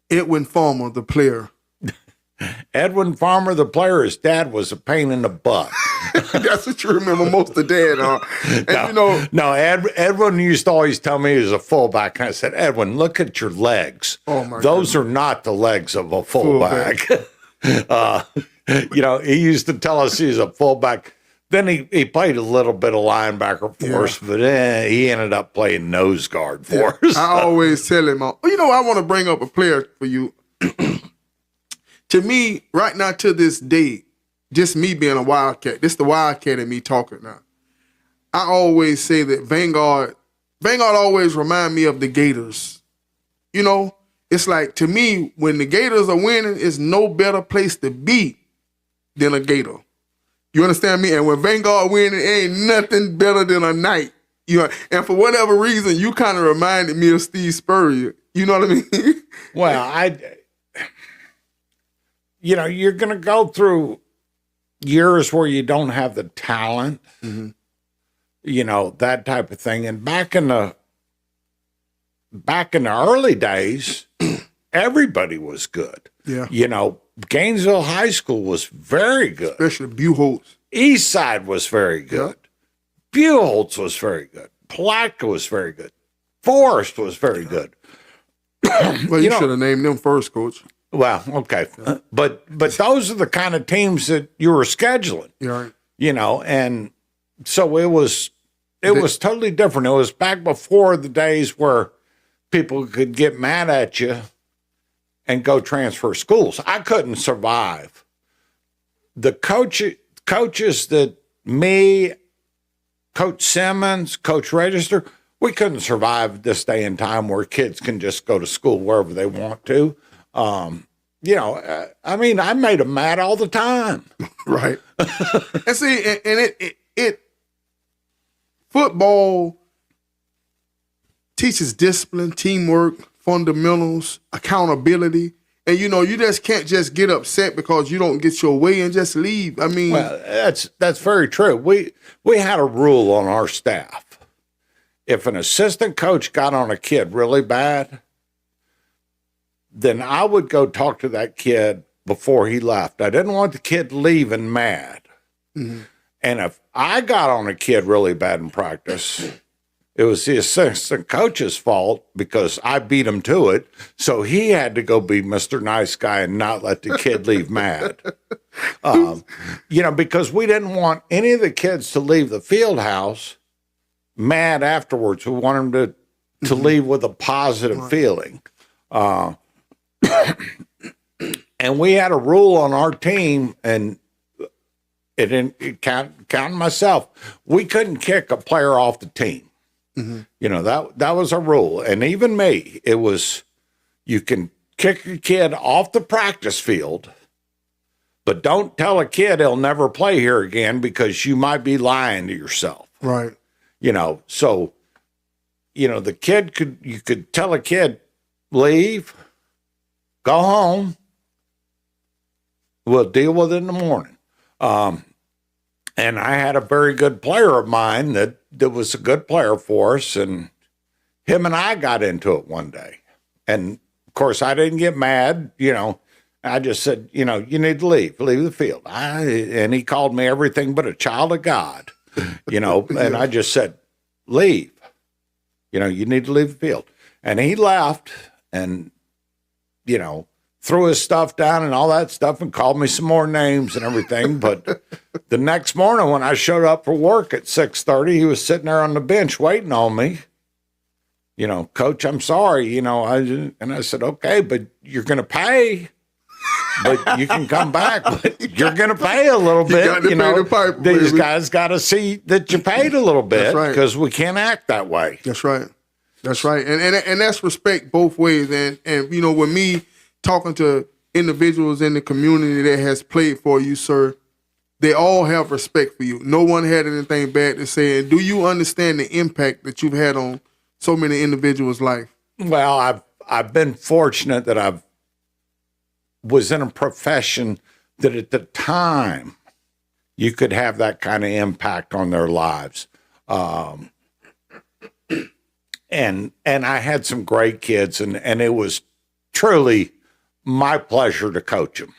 Edwin Farmer, the player. Edwin Farmer, the player, his dad was a pain in the butt. That's what you remember most of Dad, huh? And no, Edwin used to always tell me he was a fullback. And I said, Edwin, look at your legs. Oh my Those are not the legs of a fullback. He used to tell us he's a fullback. Then he played a little bit of linebacker for us, but he ended up playing nose guard for us. I always tell him, I want to bring up a player for you. To me, right now, to this day, just me being a Wildcat, this the Wildcat in me talking now. I always say that Vanguard always remind me of the Gators. It's like, to me, when the Gators are winning, it's no better place to be than a Gator. You understand me? And when Vanguard winning, it ain't nothing better than a night. And for whatever reason, you kind of reminded me of Steve Spurrier. You know what I mean? Well, you're going to go through years where you don't have the talent, that type of thing. And back in the early days, everybody was good. Yeah. Gainesville High School was very good. Especially Buchholz. Eastside was very good. Yeah. Buchholz was very good. Palatka was very good. Forest was very good. Well, you should have named them first, Coach. Well, okay. But those are the kind of teams that you were scheduling. Right. And so it was totally different. It was back before the days where people could get mad at you and go transfer schools. I couldn't survive. The coaches that me, Coach Simmons, Coach Register, we couldn't survive this day and time where kids can just go to school wherever they want to. I made them mad all the time. Right. And see, and it football teaches discipline, teamwork, fundamentals, accountability. And, you just can't just get upset because you don't get your way and just leave. I mean. Well, that's very true. We had a rule on our staff. If an assistant coach got on a kid really bad, then I would go talk to that kid before he left. I didn't want the kid leaving mad. Mm-hmm. And if I got on a kid really bad in practice, it was the assistant coach's fault because I beat him to it. So he had to go be Mr. Nice Guy and not let the kid leave mad. Because we didn't want any of the kids to leave the field house mad afterwards. We want them to leave with a positive feeling. And we had a rule on our team, and counting myself, we couldn't kick a player off the team. Mm-hmm. That was a rule. And even me, it was, you can kick a kid off the practice field, but don't tell a kid he'll never play here again because you might be lying to yourself. Right. So, the kid you could tell a kid, leave, go home, we'll deal with it in the morning. And I had a very good player of mine that was a good player for us, and him and I got into it one day. And, of course, I didn't get mad, I just said, you need to leave the field. And he called me everything but a child of God, and I just said, leave. You need to leave the field. And he left and, threw his stuff down and all that stuff and called me some more names and everything. But the next morning when I showed up for work at 6:30, he was sitting there on the bench waiting on me. Coach, I'm sorry, and I said, okay, but you're going to pay. But you can come back, but you're going to pay a little bit. These guys got to see that you paid a little bit because we can't act that way. That's right. That's right. And that's respect both ways. And with me talking to individuals in the community that has played for you, sir, they all have respect for you. No one had anything bad to say. And do you understand the impact that you've had on so many individuals' life? Well, I've been fortunate that I was in a profession that at the time you could have that kind of impact on their lives. And I had some great kids, and it was truly my pleasure to coach him.